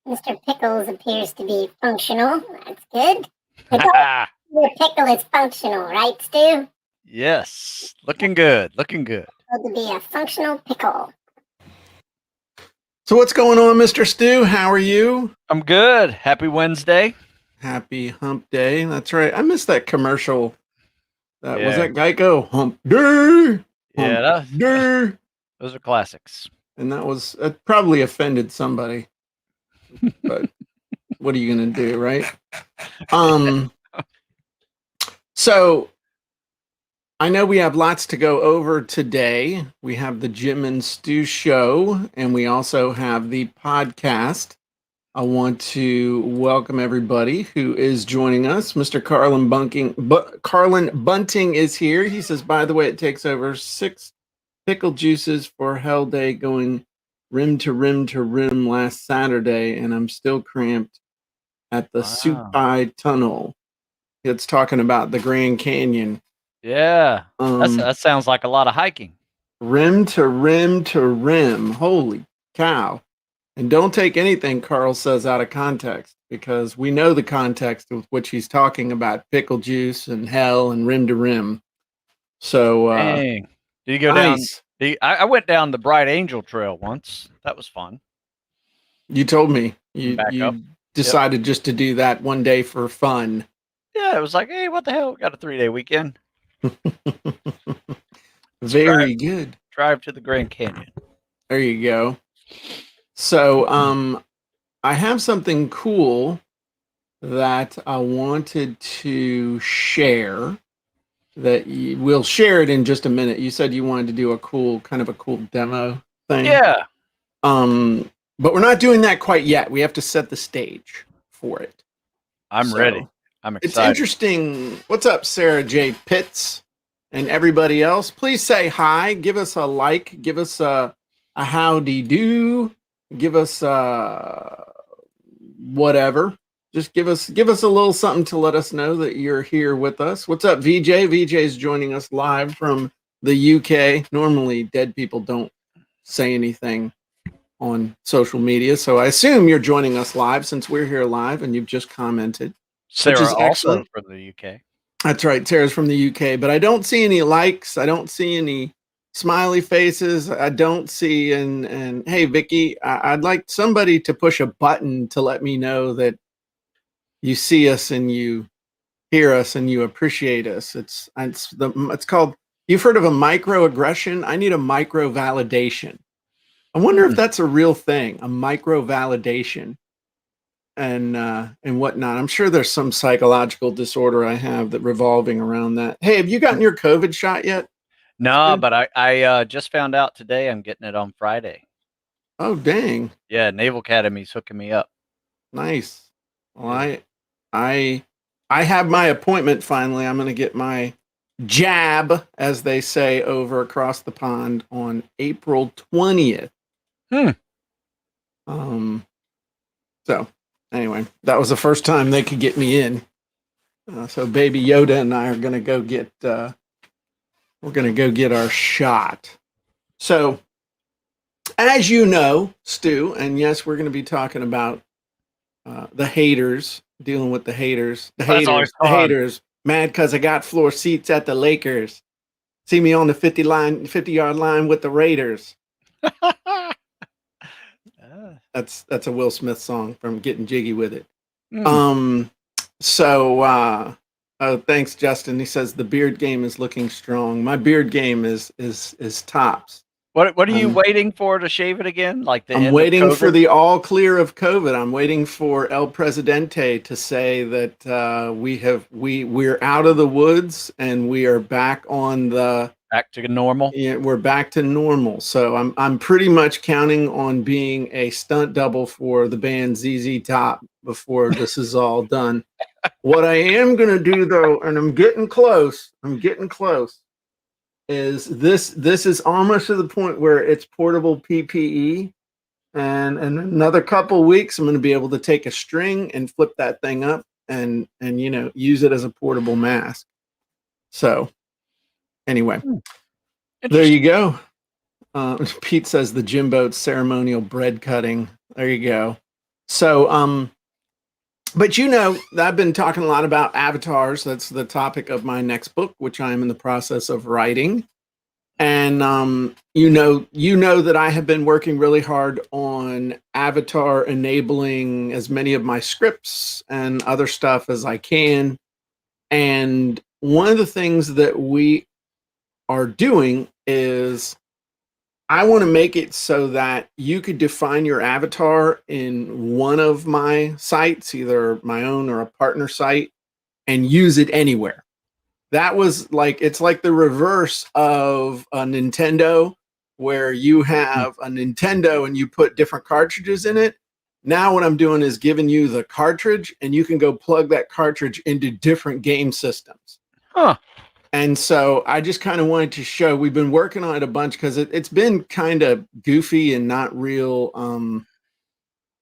Mr. Pickles appears to be functional. That's good. Your pickle is functional, right, Stu? Yes. Looking good. Looking good. So to be a functional pickle. So what's going on, Mr. Stu? How are you? I'm good. Happy Wednesday. Happy Hump Day. That's right. I missed that commercial. Was Yeah. that Geico? Hump Day. Yeah, Hump Day. those are classics. And that was probably offended somebody. But what are you gonna do, right? So I know we have lots to go over today. We have the Jim and Stu show, and we also have the podcast. I want to welcome everybody who is joining us. Mr. Carlin Bunting is here. He says, by the way, it takes over 6 pickle juices for Hell Day going rim to rim to rim last Saturday, and I'm still cramped at the Supai Tunnel. It's talking about the Grand Canyon. Yeah. That sounds like a lot of hiking. Rim to rim to rim. Holy cow. And don't take anything Carl says out of context, because we know the context with which he's talking about pickle juice and hell and rim to rim. So, dang. Did you go nice. down? I went down the Bright Angel Trail once. That was fun. You told me you up. decided just to do that one day for fun. Yeah, it was like, hey, what the hell? We got a 3-day weekend. Very good. Drive to the Grand Canyon. There you go. So, I have something cool that I wanted to share that we'll share it in just a minute. You said you wanted to do a cool demo thing. Yeah. But we're not doing that quite yet. We have to set the stage for it. I'm ready. I'm excited. It's interesting. What's up, Sarah J. Pitts and everybody else? Please say hi. Give us a like. Give us a howdy do. Give us whatever. Just give us a little something to let us know that you're here with us. What's up, VJ? VJ is joining us live from the UK. Normally, dead people don't say anything on social media, so I assume you're joining us live since we're here live and you've just commented. Sarah, which is excellent. Also from the UK. That's right. Sarah's from the UK, but I don't see any likes. I don't see any smiley faces. I don't see and hey, Vicky, I'd like somebody to push a button to let me know that you see us and you hear us and you appreciate us. It's called, you've heard of a microaggression? I need a micro validation. I wonder if that's a real thing, a micro validation and whatnot. I'm sure there's some psychological disorder I have that revolving around that. Hey, have you gotten your COVID shot yet? No, but I just found out today I'm getting it on Friday. Oh, dang. Yeah, Naval Academy's hooking me up. Nice. Well, I have my appointment finally. I'm going to get my jab, as they say, over across the pond on April 20th. So anyway, that was the first time they could get me in. So Baby Yoda and I are going to go get our shot. So as you know, Stu, and yes, we're going to be talking about the haters, dealing with the haters. The haters, mad because I got floor seats at the Lakers. See me on the 50-yard line with the Raiders. That's a Will Smith song from Getting Jiggy with It. Thanks, Justin. He says the beard game is looking strong. My beard game is tops. What are you waiting for to shave it again? Like I'm waiting for the all clear of COVID. I'm waiting for El Presidente to say that we're out of the woods and we are back to normal. Yeah, we're back to normal. So I'm pretty much counting on being a stunt double for the band ZZ Top before this is all done. What I am gonna do though, and I'm getting close, is this is almost to the point where it's portable PPE, and in another couple weeks I'm going to be able to take a string and flip that thing up and use it as a portable mask. So anyway, there you go. Pete says the Jimbo ceremonial bread cutting. There you go. So, but you know, I've been talking a lot about avatars. That's the topic of my next book, which I am in the process of writing. And you know that I have been working really hard on avatar enabling as many of my scripts and other stuff as I can. And one of the things that we are doing is I want to make it so that you could define your avatar in one of my sites, either my own or a partner site, and use it anywhere. That was like, it's like the reverse of a Nintendo, where you have a Nintendo and you put different cartridges in it. Now what I'm doing is giving you the cartridge, and you can go plug that cartridge into different game systems. Huh. And so I just kind of wanted to show, we've been working on it a bunch because it's been kind of goofy and not real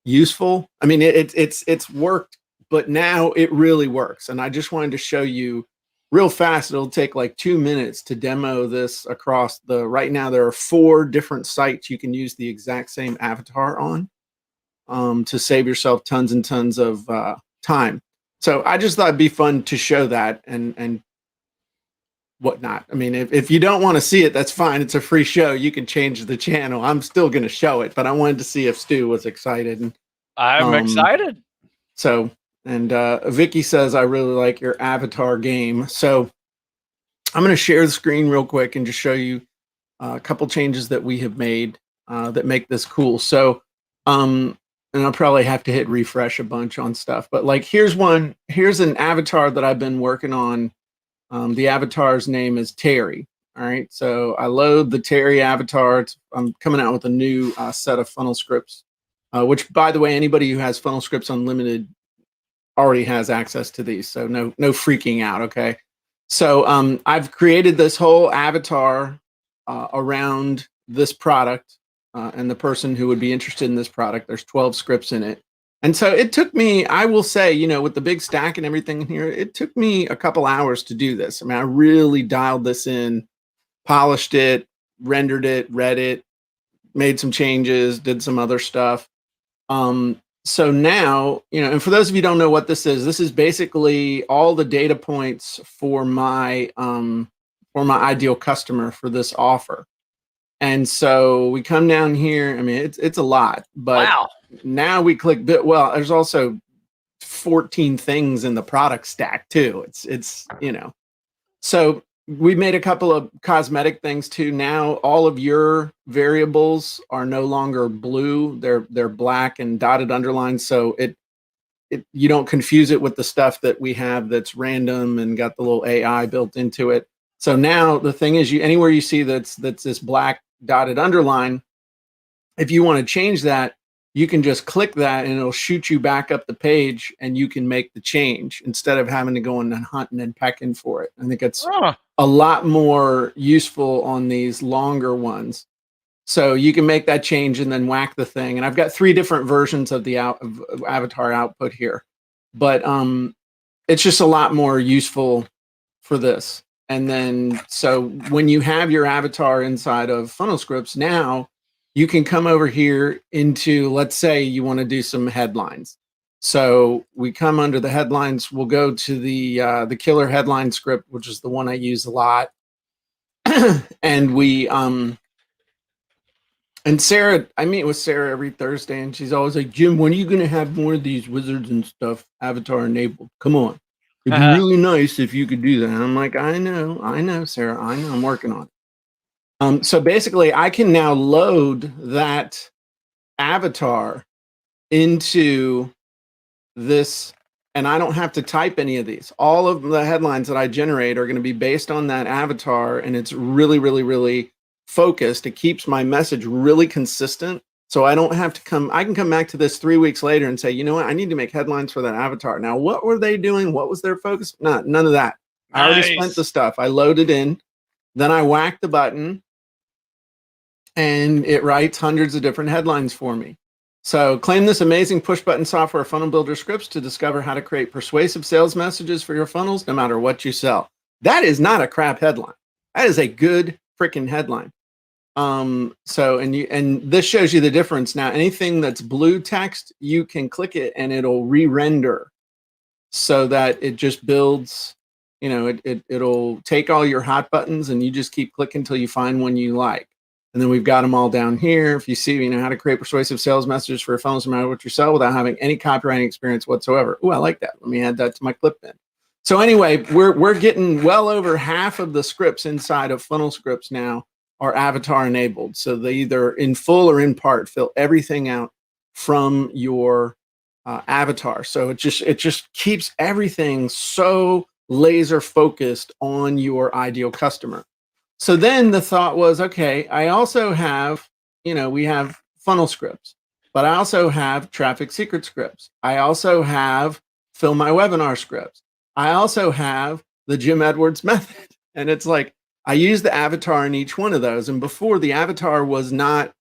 useful. I mean, it's worked, but now it really works. And I just wanted to show you real fast. It'll take like 2 minutes to demo this across right now there are 4 different sites you can use the exact same avatar on to save yourself tons and tons of time. So I just thought it'd be fun to show that and whatnot. I mean, if you don't want to see it, that's fine. It's a free show. You can change the channel. I'm still going to show it, but I wanted to see if Stu was excited. And I'm excited. So, and Vicky says, I really like your avatar game. So I'm going to share the screen real quick and just show you a couple changes that we have made that make this cool. So, and I'll probably have to hit refresh a bunch on stuff, but like, here's an avatar that I've been working on. The avatar's name is Terry. All right, so I load the Terry avatar. I'm coming out with a new set of funnel scripts, which, by the way, anybody who has Funnel Scripts Unlimited already has access to these. So no freaking out. Okay, so I've created this whole avatar around this product and the person who would be interested in this product. There's 12 scripts in it. And so it took me, I will say, you know, with the big stack and everything in here, it took me a couple hours to do this. I mean, I really dialed this in, polished it, rendered it, read it, made some changes, did some other stuff. So now, you know, and for those of you who don't know what this is basically all the data points for my ideal customer for this offer. And so we come down here. I mean, it's a lot, but wow. Now we click well, there's also 14 things in the product stack too. It's, you know, so we made a couple of cosmetic things too. Now all of your variables are no longer blue. They're black and dotted underlines. So you don't confuse it with the stuff that we have that's random and got the little AI built into it. So now the thing is, anywhere you see that's this black dotted underline, if you want to change that, you can just click that and it'll shoot you back up the page and you can make the change instead of having to go in and hunting and pecking for it. I think it's a lot more useful on these longer ones. So you can make that change and then whack the thing. And I've got 3 different versions of the of avatar output here, but it's just a lot more useful for this. And then, so when you have your avatar inside of Funnel Scripts, now you can come over here into, let's say you want to do some headlines. So we come under the headlines, we'll go to the killer headline script, which is the one I use a lot. And we, and Sarah, I meet with Sarah every Thursday and she's always like, Jim, when are you going to have more of these wizards and stuff avatar enabled? Come on. It'd be really nice if you could do that. And I'm like, I know, Sarah, I know, I'm working on it. So basically, I can now load that avatar into this, and I don't have to type any of these. All of the headlines that I generate are going to be based on that avatar, and it's really, really, really focused. It keeps my message really consistent, so I don't have to I can come back to this 3 weeks later and say, you know what, I need to make headlines for that avatar. Now, what were they doing? What was their focus? None of that. Nice. I already spent the stuff. I loaded in, then I whacked the button, and it writes hundreds of different headlines for me. So claim this amazing push button software funnel builder scripts to discover how to create persuasive sales messages for your funnels, no matter what you sell. That is not a crap headline. That is a good freaking headline. And this shows you the difference. Now, anything that's blue text, you can click it and it'll re-render so that it just builds, it'll take all your hot buttons and you just keep clicking until you find one you like. And then we've got them all down here. If you see, how to create persuasive sales messages for phones no matter what you sell without having any copywriting experience whatsoever. Oh, I like that. Let me add that to my clip bin. So anyway, we're getting well over half of the scripts inside of Funnel Scripts now are avatar enabled. So they either in full or in part fill everything out from your avatar. So it just keeps everything so laser focused on your ideal customer. So then the thought was, okay, I also have, we have funnel scripts, but I also have traffic secret scripts. I also have fill my webinar scripts. I also have the Jim Edwards method. And it's like, I use the avatar in each one of those. And before, the avatar was not,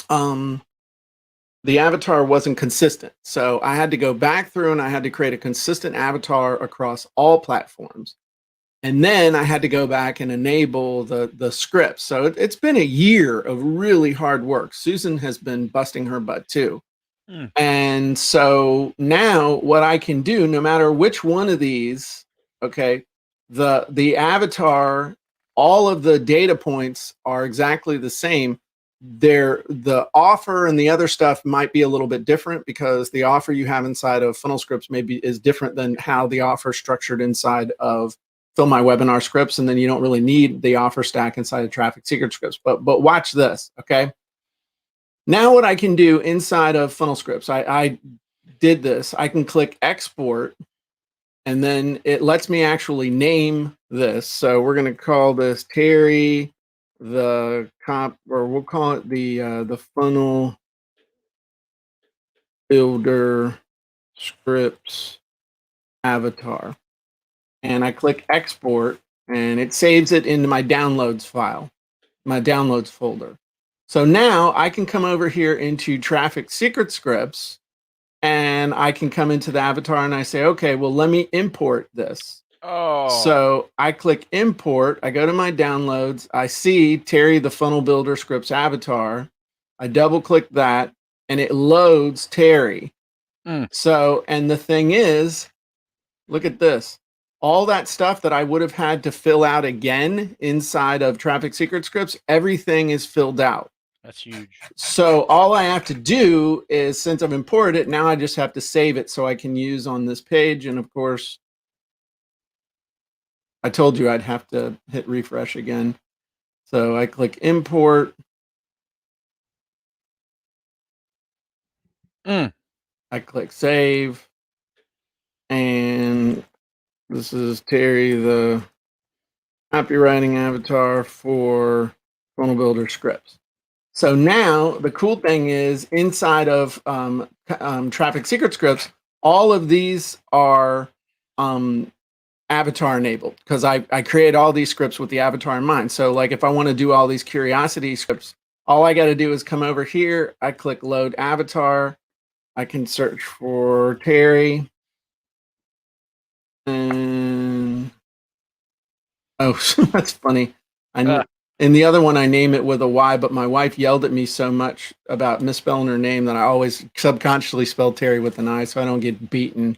the avatar wasn't consistent. So I had to go back through and I had to create a consistent avatar across all platforms. And then I had to go back and enable the scripts. So it's been a year of really hard work. Susan has been busting her butt too. And so now what I can do, no matter which one of these, okay, the avatar, all of the data points are exactly the same. The offer and the other stuff might be a little bit different because the offer you have inside of Funnel Scripts maybe is different than how the offer is structured inside of Fill My Webinar Scripts, and then you don't really need the offer stack inside of Traffic Secret Scripts. But watch this, okay? Now what I can do inside of Funnel Scripts, I did this. I can click Export, and then it lets me actually name this. So we're going to call this Terry the comp, or we'll call it the Funnel Builder Scripts Avatar. And I click Export, and it saves it into my downloads file, my downloads folder. So now I can come over here into Traffic Secret Scripts, and I can come into the avatar and I say, okay, well, let me import this. Oh. So I click Import. I go to my downloads. I see Terry, the Funnel Builder Scripts avatar. I double click that, and it loads Terry. So, and the thing is, look at this. All that stuff that I would have had to fill out again inside of Traffic Secret Scripts, everything is filled out. That's huge. So all I have to do is, since I've imported it, now I just have to save it so I can use on this page. And of course, I told you I'd have to hit refresh again. So I click Import. I click Save. And this is Terry, the copywriting avatar for Funnel Builder Scripts. So now the cool thing is inside of Traffic Secret Scripts, all of these are avatar enabled because I create all these scripts with the avatar in mind. So like if I want to do all these curiosity scripts, all I got to do is come over here. I click Load Avatar. I can search for Terry. And oh, that's funny. In the other one, I name it with a Y, but my wife yelled at me so much about misspelling her name that I always subconsciously spell Terry with an I, so I don't get beaten.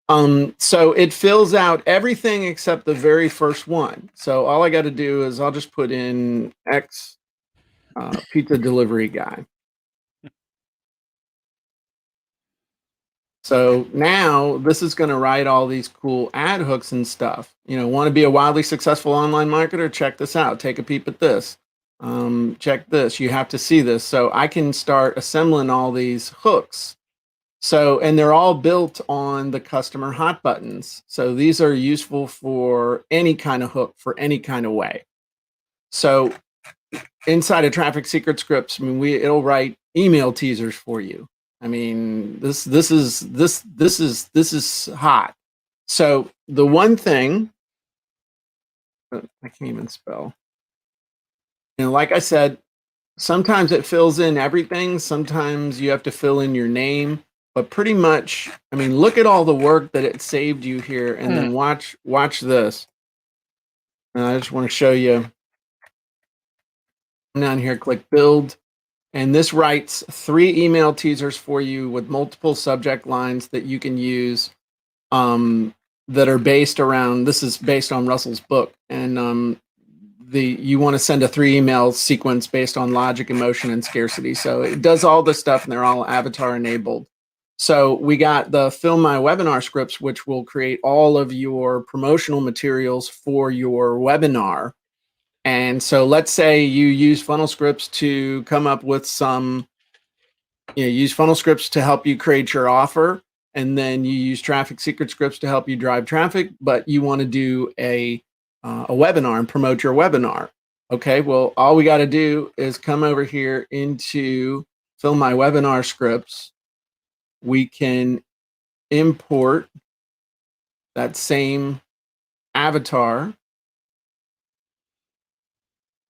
So it fills out everything except the very first one. So all I got to do is I'll just put in X pizza delivery guy. So now this is going to write all these cool ad hooks and stuff. Want to be a wildly successful online marketer? Check this out. Take a peep at this. Check this. You have to see this. So I can start assembling all these hooks. So, and they're all built on the customer hot buttons. So these are useful for any kind of hook, for any kind of way. So inside of Traffic Secret Scripts, I mean, it'll write email teasers for you. I mean, this is hot. So the one thing, I can't even spell. Like I said, sometimes it fills in everything. Sometimes you have to fill in your name, but pretty much, I mean, look at all the work that it saved you here, and then watch this. And I just want to show you. Come down here, click build. And this writes 3 email teasers for you with multiple subject lines that you can use that are based around, this is based on Russell's book. And you want to send a 3 email sequence based on logic, emotion, and scarcity. So it does all this stuff and they're all avatar enabled. So we got the Film My Webinar scripts, which will create all of your promotional materials for your webinar. And so let's say you use funnel scripts to come up with some, use funnel scripts to help you create your offer. And then you use traffic secret scripts to help you drive traffic, but you want to do a webinar and promote your webinar. Okay, well, all we got to do is come over here into Film My Webinar scripts. We can import that same avatar.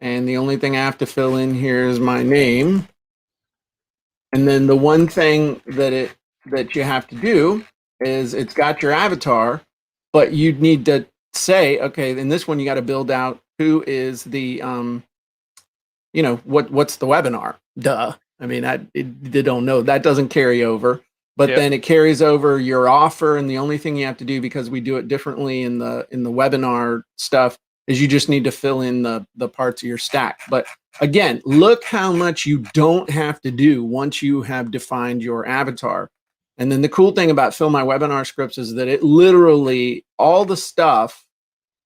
And the only thing I have to fill in here is my name. And then the one thing that you have to do is it's got your avatar, but you need to say, okay, in this one you got to build out who is the what's the webinar. Duh. I mean, they don't know. That doesn't carry over. But then it carries over your offer, and the only thing you have to do, because we do it differently in the webinar stuff, is you just need to fill in the parts of your stack. But again, look how much you don't have to do once you have defined your avatar. And then the cool thing about Film My Webinar scripts is that it literally, all the stuff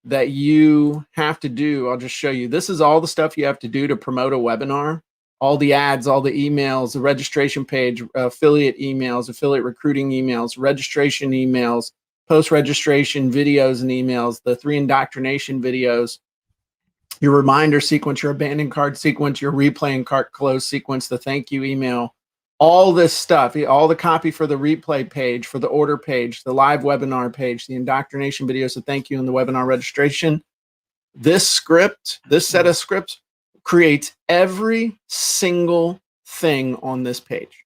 that you have to do, I'll just show you. This is all the stuff you have to do to promote a webinar. All the ads, all the emails, the registration page, affiliate emails, affiliate recruiting emails, registration emails, post-registration videos and emails, the 3 indoctrination videos, your reminder sequence, your abandoned cart sequence, your replay and cart close sequence, the thank you email, all this stuff, all the copy for the replay page, for the order page, the live webinar page, the indoctrination videos, the thank you, and the webinar registration. This script, this set of scripts, creates every single thing on this page.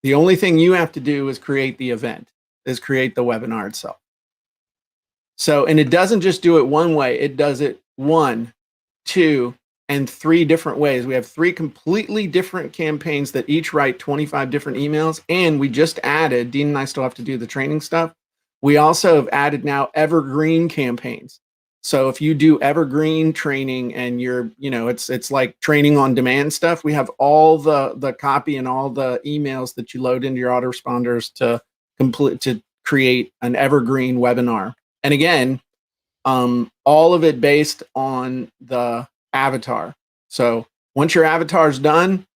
The only thing you have to do is create the event, is create the webinar itself. So, and it doesn't just do it one way, it does it 1, 2, and 3 different ways. We have 3 completely different campaigns that each write 25 different emails. And we just added, Dean and I still have to do the training stuff. We also have added now evergreen campaigns. So if you do evergreen training and you're, it's like training on demand stuff, we have all the copy and all the emails that you load into your autoresponders to create an evergreen webinar. And again, all of it based on the avatar. So once your avatar is done,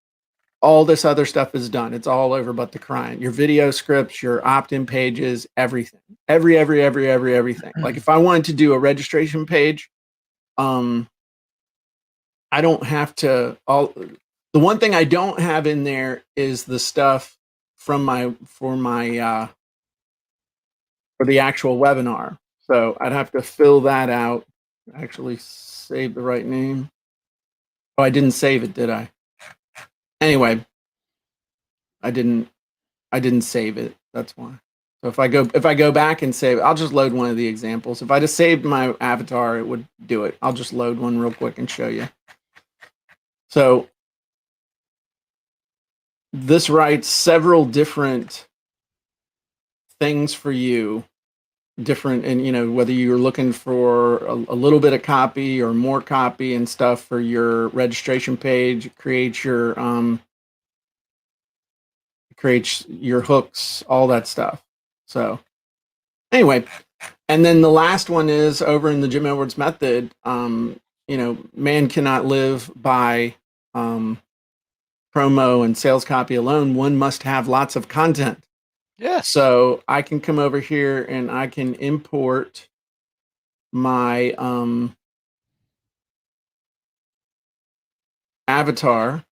all this other stuff is done. It's all over but the client. Your video scripts, your opt-in pages, everything. Everything. Like if I wanted to do a registration page, I don't have to. The one thing I don't have in there is the stuff for the actual webinar. So I'd have to fill that out. Actually save the right name. Oh, I didn't save it, did I? Anyway, I didn't save it. That's why. So if I go back and save it, I'll just load one of the examples. If I just saved my avatar, it would do it. I'll just load one real quick and show you. So this writes several different things for you, and whether you're looking for a little bit of copy or more copy and stuff for your registration page, creates your hooks, all that stuff. So anyway, and then the last one is over in the Jim Edwards method. Man cannot live by promo and sales copy alone. One must have lots of content. Yeah. So I can come over here and I can import my avatar.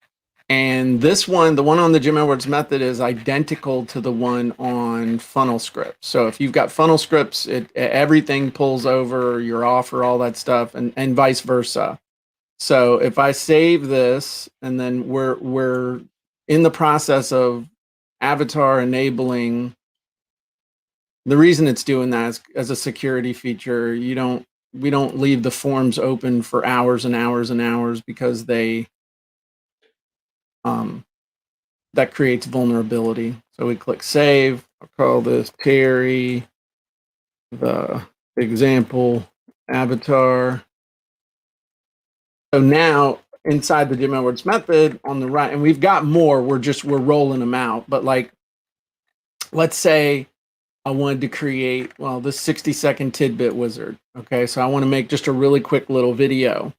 And this one, the one on the Jim Edwards method, is identical to the one on Funnel Scripts. So if you've got Funnel Scripts, everything pulls over, your offer, all that stuff, and vice versa. So if I save this, and then we're in the process of avatar enabling. The reason it's doing that is as a security feature. We don't leave the forms open for hours and hours and hours because they that creates vulnerability. So we click save. I'll call this Terry, the example avatar. So now inside the Jim Edwards method on the right, and we've got more, we're rolling them out. But like, let's say I wanted to create, well, this 60-second tidbit wizard. Okay, so I want to make just a really quick little video.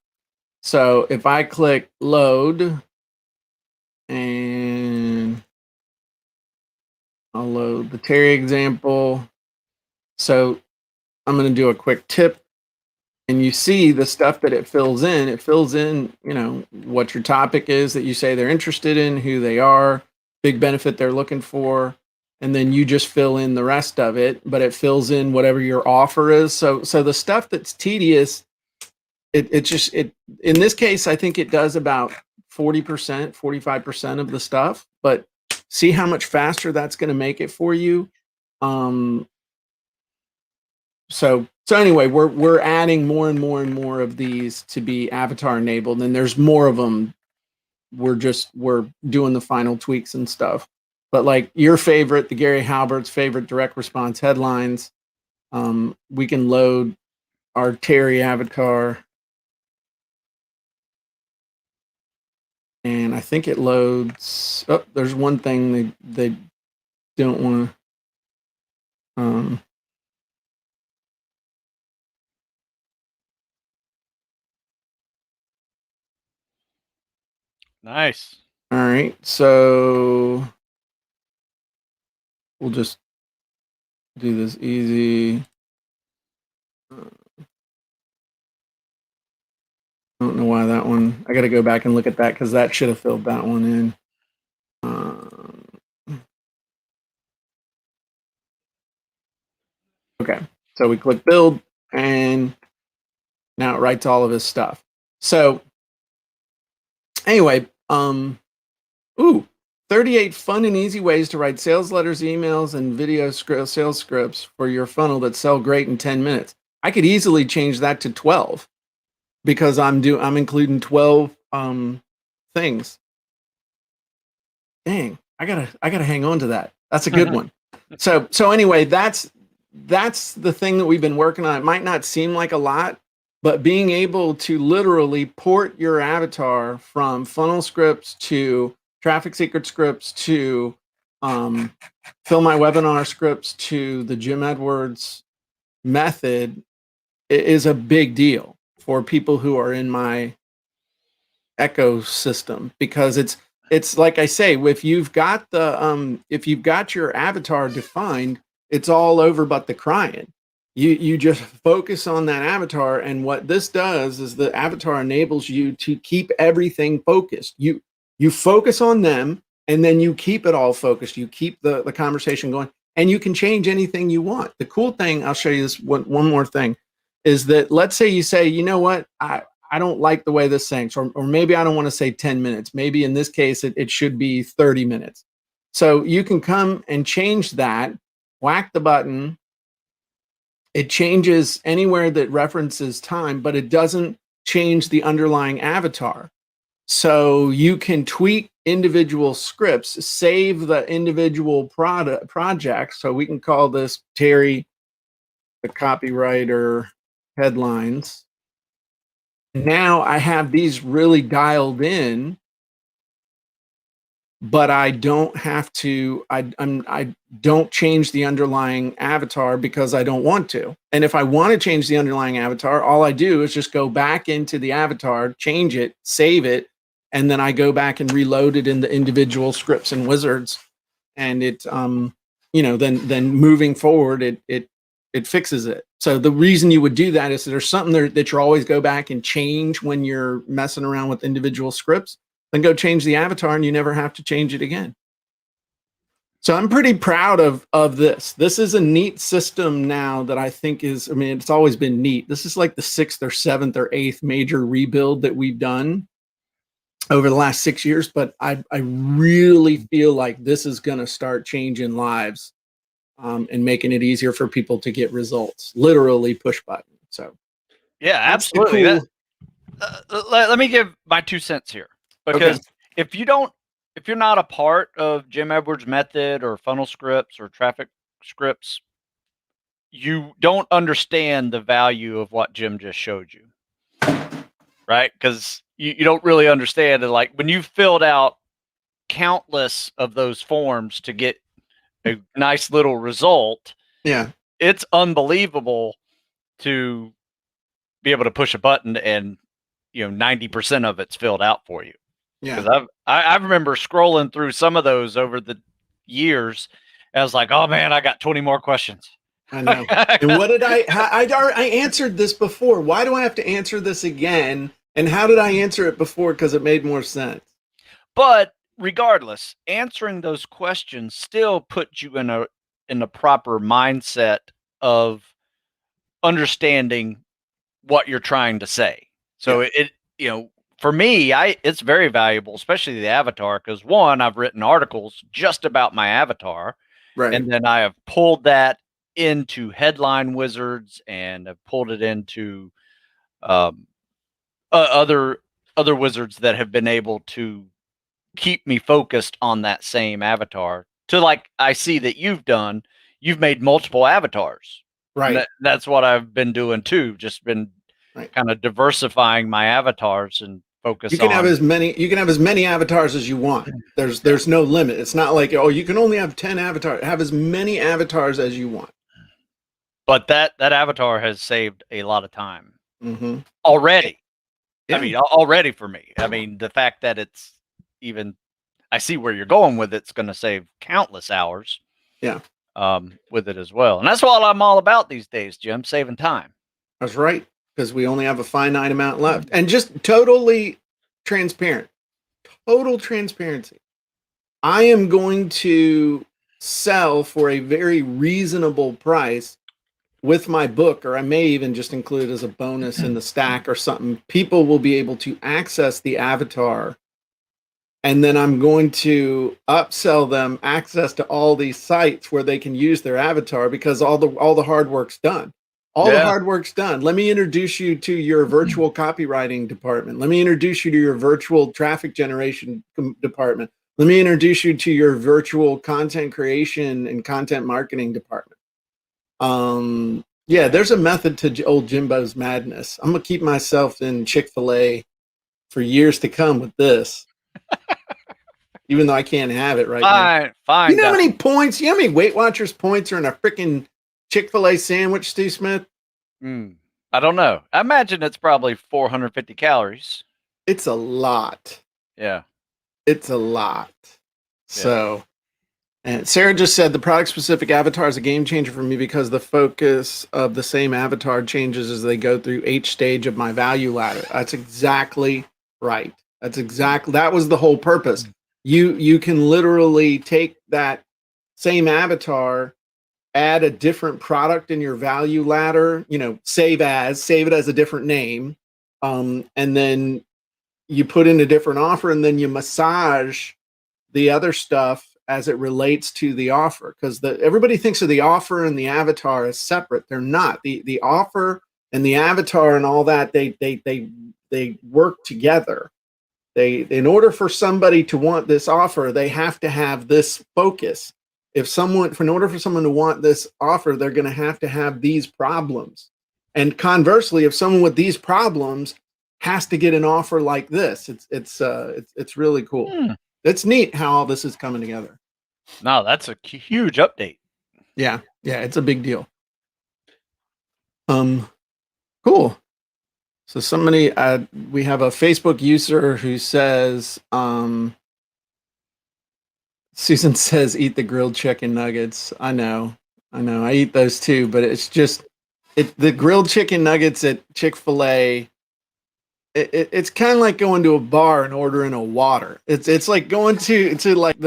So if I click load, and I'll load the Terry example. So I'm going to do a quick tip, and you see the stuff that it fills in. It fills in, what your topic is that you say they're interested in, who they are, big benefit they're looking for, and then you just fill in the rest of it. But it fills in whatever your offer is. So the stuff that's tedious, it in this case, I think it does about 40%, 45% of the stuff. But see how much faster that's going to make it for you. So anyway, we're adding more and more and more of these to be avatar enabled, and there's more of them. We're doing the final tweaks and stuff. But like your favorite, the Gary Halbert's favorite direct response headlines, we can load our Terry avatar, and I think it loads. Oh, there's one thing they don't want to. Nice. All right, so we'll just do this easy. I don't know why that one. I got to go back and look at that because that should have filled that one in. Okay, so we click build, and now it writes all of his stuff. So anyway, 38 fun and easy ways to write sales letters, emails, and video sales scripts for your funnel that sell great in 10 minutes. I could easily change that to 12 because I'm including 12 things. Dang, I gotta hang on to that. That's a good one. So anyway, that's the thing that we've been working on. It might not seem like a lot, but being able to literally port your avatar from funnel scripts to traffic secret scripts to fill my webinar scripts to the Jim Edwards method is a big deal for people who are in my ecosystem, because it's like I say, if you've got your avatar defined, it's all over but the crying. You just focus on that avatar, and what this does is the avatar enables you to keep everything focused. You focus on them, and then you keep it all focused. You keep the conversation going, and you can change anything you want. The cool thing, I'll show you this one more thing, is that let's say you say, you know what, I don't like the way this sings, or maybe I don't want to say 10 minutes. Maybe in this case, it should be 30 minutes. So you can come and change that, whack the button. It changes anywhere that references time, but it doesn't change the underlying avatar. So you can tweak individual scripts, save the individual projects. So we can call this Terry, the copywriter headlines. Now I have these really dialed in, but I don't have to, I don't change the underlying avatar because I don't want to. And if I want to change the underlying avatar, all I do is just go back into the avatar, change it, save it, and then I go back and reload it in the individual scripts and wizards. And it, then moving forward, it fixes it. So the reason you would do that is there's something there that you always go back and change when you're messing around with individual scripts. Then go change the avatar, and you never have to change it again. So I'm pretty proud of this. This is a neat system now that I think is, it's always been neat. This is like the 6th or 7th or 8th major rebuild that we've done over the last 6 years, but I really feel like this is going to start changing lives and making it easier for people to get results. Literally push button. So yeah, absolutely. Cool. Let me give my 2 cents here, because if you don't if you're not a part of Jim Edwards' method or funnel scripts or traffic scripts, you don't understand the value of what Jim just showed you, right? Because you don't really understand it. Like when you filled out countless of those forms to get a nice little result, Yeah. it's unbelievable to be able to push a button and 90% of it's filled out for you. Yeah. Because I remember scrolling through some of those over the years. And I was like, oh man, I got 20 more questions. I know. And what did I answered this before. Why do I have to answer this again? And how did I answer it before? Because it made more sense. But regardless, answering those questions still puts you in a proper mindset of understanding what you're trying to say. So it for me, it's very valuable, especially the avatar, because one, I've written articles just about my avatar. Right. And then I have pulled that into Headline Wizards and I've pulled it into other wizards that have been able to keep me focused on that same avatar. To like I see that you've made multiple avatars. Right. That's what I've been doing too. Just been kind of diversifying my avatars and focus. You can have as many avatars as you want. There's no limit. It's not like, oh, you can only have 10 avatars. Have as many avatars as you want. But that avatar has saved a lot of time Yeah. already. I mean, already for me. I mean, the fact that it's even, I see where you're going with it's going to save countless hours. Yeah. With it as well. And that's what I'm all about these days, Jim, saving time. That's right. Because we only have a finite amount left. And just totally transparent. Total transparency. I am going to sell for a very reasonable price with my book, or I may even just include it as a bonus in the stack or something. People will be able to access the avatar. And then I'm going to upsell them access to all these sites where they can use their avatar because all the hard work's done. The hard work's done. Let me introduce you to your virtual copywriting department. Let me introduce you to your virtual traffic generation department. Let me introduce you to your virtual content creation and content marketing department. Yeah, there's a method to old Jimbo's madness. I'm gonna keep myself in Chick-fil-A for years to come with this. Even though I can't have it right now. Fine. You know how many points? You know how many Weight Watchers points are in a freaking Chick-fil-A sandwich, Steve Smith? I don't know. I imagine it's probably 450 calories. It's a lot. Yeah. It's a lot. So, and Sarah just said the product-specific avatar is a game changer for me because the focus of the same avatar changes as they go through each stage of my value ladder. That's exactly right. That was the whole purpose. You can literally take that same avatar, add a different product in your value ladder, save it as a different name. And then you put in a different offer and then you massage the other stuff as it relates to the offer. Because everybody thinks of the offer and the avatar as separate. They're not. The offer and the avatar and all that, they work together. In order for somebody to want this offer, they have to have this focus. In order for someone to want this offer, they're going to have these problems. And conversely, if someone with these problems has to get an offer like this, it's really cool. It's neat how all this is coming together. No, that's a huge update. Yeah, it's a big deal. Cool. So we have a Facebook user who says, Susan says, eat the grilled chicken nuggets. I know. I eat those too, but it's just, the grilled chicken nuggets at Chick-fil-A, it's kind of like going to a bar and ordering a water. It's like going to like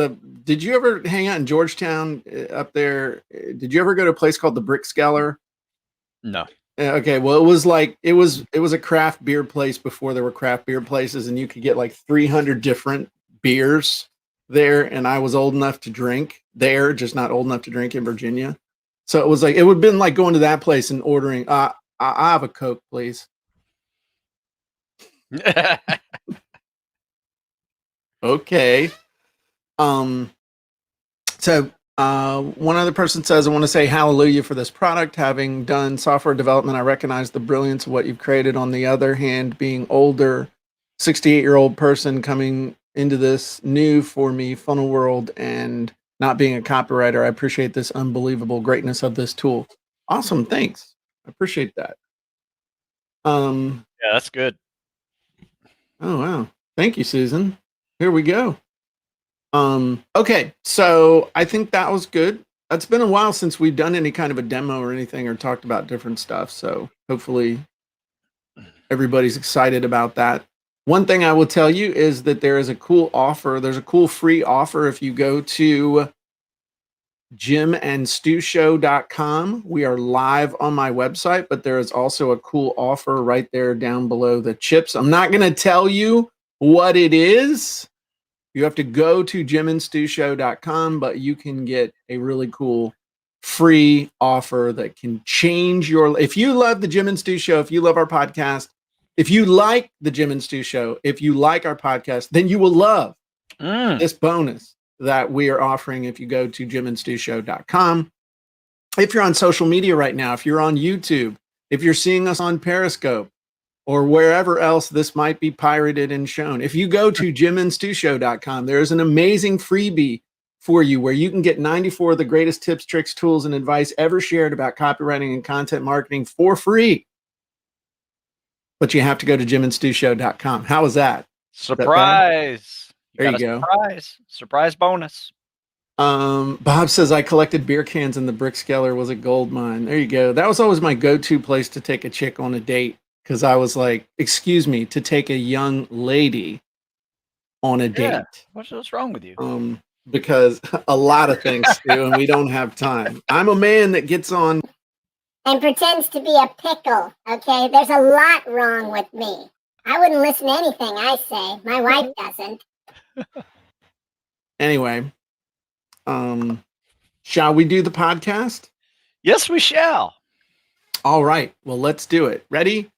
did you ever hang out in Georgetown up there? Did you ever go to a place called the Brickskeller? No. Okay, well, it was a craft beer place before there were craft beer places, and you could get like 300 different beers there. And I was old enough to drink there, just not old enough to drink in Virginia. So it would have been like going to that place and ordering. I have a Coke, please. Okay. So one other person says, I want to say hallelujah for this product. Having done software development, I recognize the brilliance of what you've created. On the other hand, being older, 68-year-old person coming into this new for me funnel world and not being a copywriter, I appreciate this unbelievable greatness of this tool. Awesome. Thanks. I appreciate that. Yeah, that's good. Oh, wow. Thank you, Susan. Here we go. Okay, so I think that was good. It's been a while since we've done any kind of a demo or anything or talked about different stuff. So hopefully everybody's excited about that. One thing I will tell you is that there is a cool offer. There's a cool free offer if you go to jimandstewshow.com. We are live on my website, but there is also a cool offer right there down below the chips. I'm not going to tell you what it is. You have to go to jimandstewshow.com, but you can get a really cool free offer that can change your. If you love the Jim and Stew Show, if you love our podcast, if you like the Jim and Stew Show, if you like our podcast, then you will love this bonus that we are offering if you go to jimandstewshow.com. If you're on social media right now, if you're on YouTube, if you're seeing us on Periscope, or wherever else this might be pirated and shown. If you go to jimandstewshow.com, there's an amazing freebie for you where you can get 94 of the greatest tips, tricks, tools, and advice ever shared about copywriting and content marketing for free. But you have to go to jimandstewshow.com. How was that? Surprise. There you go. Surprise bonus. Bob says, I collected beer cans and the Brickskeller was a gold mine. There you go. That was always my go-to place to take a chick on a date. Because I was like, excuse me, to take a young lady on a date. What's wrong with you? Because a lot of things, Stu, and we don't have time. I'm a man that gets on. And pretends to be a pickle, okay? There's a lot wrong with me. I wouldn't listen to anything I say. My wife doesn't. Anyway, shall we do the podcast? Yes, we shall. All right. Well, let's do it. Ready?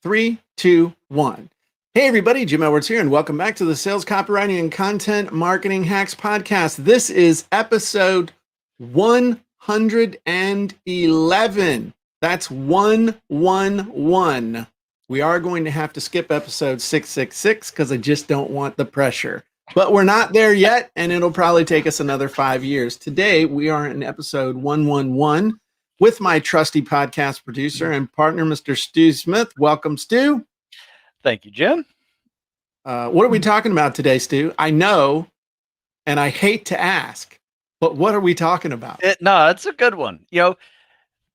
3, 2, 1. Hey, everybody. Jim Edwards here, and welcome back to the Sales, Copywriting, and Content Marketing Hacks podcast. This is episode 111. That's 111. We are going to have to skip episode 666 because I just don't want the pressure. But we're not there yet, and it'll probably take us another 5 years. Today, we are in episode 111. With my trusty podcast producer and partner, Mr. Stu Smith. Welcome, Stu. Thank you, Jim. What are we talking about today, Stu? I know, and I hate to ask, but what are we talking about? No, it's a good one.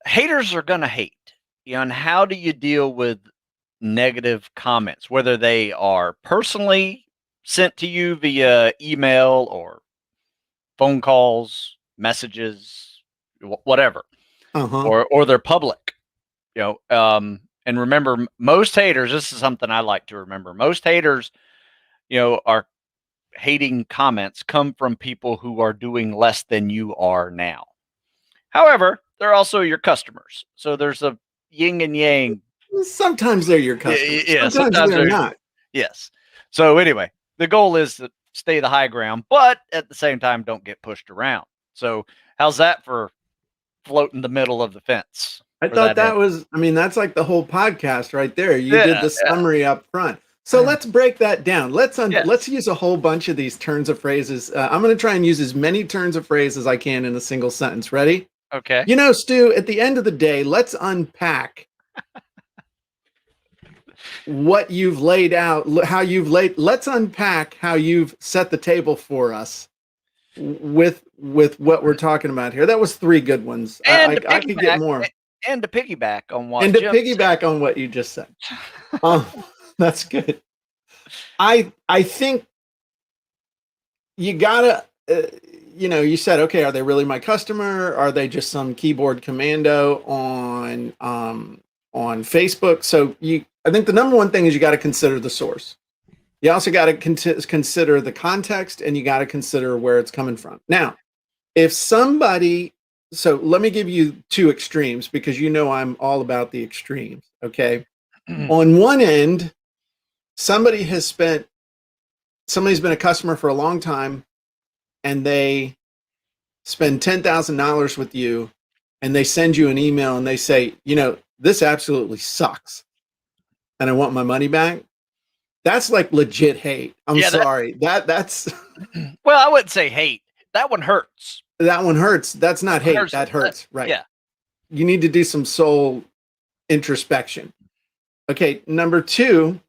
Haters are going to hate. And how do you deal with negative comments, whether they are personally sent to you via email or phone calls, messages, whatever. Or they're public, and remember, most haters, this is something I like to remember. Most haters, are hating comments come from people who are doing less than you are now. However, they're also your customers. So there's a yin and yang. Sometimes they're your customers. Yeah, sometimes they're not. Yes. So anyway, the goal is to stay the high ground, but at the same time, don't get pushed around. So how's that for float in the middle of the fence? I thought that was, that's like the whole podcast right there. You did the summary up front. So let's break that down. Let's use a whole bunch of these turns of phrases. I'm going to try and use as many turns of phrase as I can in a single sentence. Ready? Okay. Stu, at the end of the day, let's unpack what you've laid out, let's unpack how you've set the table for us with what we're talking about here. That was 3 good ones. I could get more. And to piggyback on what on what you just said. That's good. I think you gotta, you said, okay, are they really my customer? Are they just some keyboard commando on Facebook? So I think the number one thing is you got to consider the source. You also got to consider the context, and you got to consider where it's coming from. Now, if somebody, so let me give you 2 extremes because I'm all about the extremes. Okay. On one end, somebody's been a customer for a long time. and they spend $10,000 with you, and they send you an email and they say, this absolutely sucks, and I want my money back. That's like legit hate. I'm Yeah, sorry. That's well, I wouldn't say hate. That one hurts. that one hurts. That's not hate. That hurts. Right. Yeah. You need to do some soul introspection. Okay. Number 2,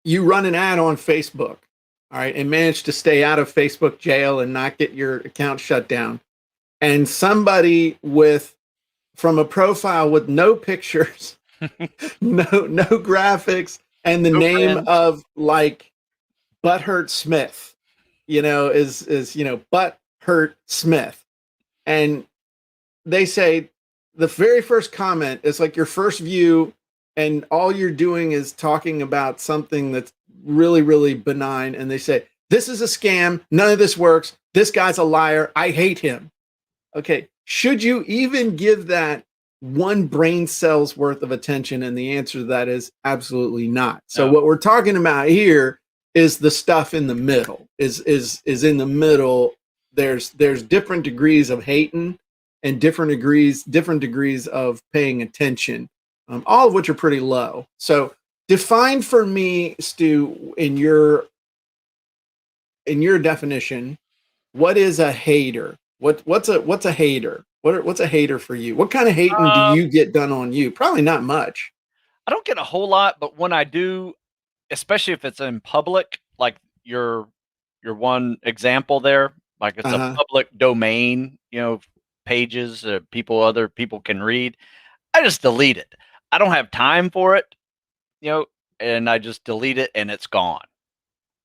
you run an ad on Facebook. All right. And manage to stay out of Facebook jail and not get your account shut down. And somebody from a profile with no pictures, no graphics, and the name friends. of like Butthurt Smith, is Butthurt Smith. And they say the very first comment is like your first view, and all you're doing is talking about something that's really, really benign. And they say, this is a scam. None of this works. This guy's a liar. I hate him. Okay. Should you even give that one brain cell's worth of attention? And the answer to that is absolutely not. So what we're talking about here is the stuff in the middle. Is in the middle. There's different degrees of hating and different degrees of paying attention, all of which are pretty low. So define for me, Stu, in your definition, what is a hater? What's a hater? What's a hater for you? What kind of hating do you get done on you? Probably not much. I don't get a whole lot, but when I do, especially if it's in public, like your one example there, like it's a public domain, pages other people can read, I just delete it. I don't have time for it, and I just delete it and it's gone.